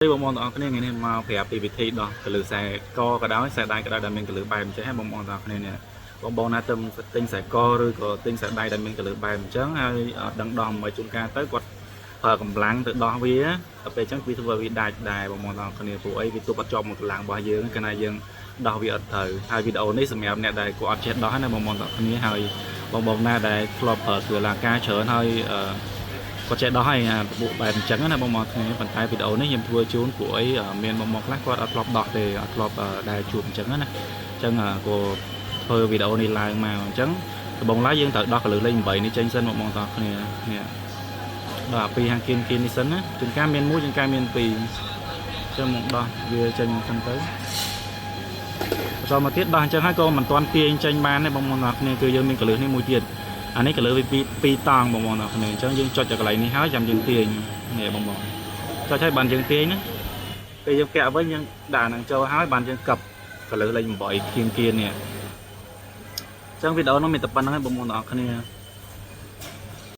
បងប្អូនទាំងអស់គ្នាថ្ងៃនេះមកប្រាប់ពីវិធីដោះកលឺខ្សែកក៏ដោយខ្សែដៃក៏ដោយដែលមានកលឺបែបអញ្ចឹងហើយបងប្អូនទាំងអស់គ្នានេះបងប្អូនណាទៅទិញខ្សែកឬក៏ទិញខ្សែដៃដែលមានកលឺបែបអញ្ចឹងហើយអត់ដឹងដោះមកជួនកាលទៅគាត់ប្រើកម្លាំងទៅដោះវាដល់ពេលអញ្ចឹងវាធ្វើឲ្យវាដាច់ដែរបងប្អូនទាំងអស់គ្នាព្រោះអីវាទប់អត់ជាប់មកកម្លាំងរបស់យើងកាលណាយើងដោះវាអត់ត្រូវហើយវីដេអូនេះសម្រាប់អ្នកដែលគាត់អត់ចេះដោះណាបងប្អូនទាំងអស់គ្នាហើយបងប្អូនណាដែលធ្លាប់ប្រើគ្រឿងឡាការច្រើនហើយគាត់ចេះដោះហើយពួកបែបអញ្ចឹងណាបងប្អូនគ្នាប៉ុន្តែវីដេអូនេះខ្ញុំធ្វើជូនពួកអីមានបងប្អូនខ្លះគាត់អត់ធ្លាប់ដោះទេអត់ធ្លាប់ដែលជួបអញ្ចឹងណាអញ្ចឹងក៏ធ្វើវីដេអូនេះឡើងមកអញ្ចឹងដំបូងឡើយយើងត្រូវដោះកលឺលេខ8នេះចេញសិនបងប្អូនទាំងអស់គ្នានេះដល់ពីហាងគៀននេះសិនណាជួនកាលមាន1ជួនកាលមាន2អញ្ចឹងមកដោះវាចេញអញ្ចឹងទៅបន្តមកទៀតដោះអញ្ចឹងហើយក៏មិនទាន់ទាញចេញបានទេបងប្អូនទាំងអស់គ្នាគឺយើងមានកលឺនេះមួយទៀតអានេះក៏លើពី2តង់បងប្អូនអរគ្នាអញ្ចឹងយើងចុចឲ្យកន្លែងនេះហើយចាំយើងទាញនេះបងប្អូនចុចឲ្យបានយើងទាញណាពេលយើងពាក់វិញយើងដាក់នឹងចូលហើយបានយើងកັບក៏លើលេខ8គៀននេះអញ្ចឹងវីដេអូនោះមានតែប៉ុណ្្នឹងឯងបងប្អូនអរគ្នា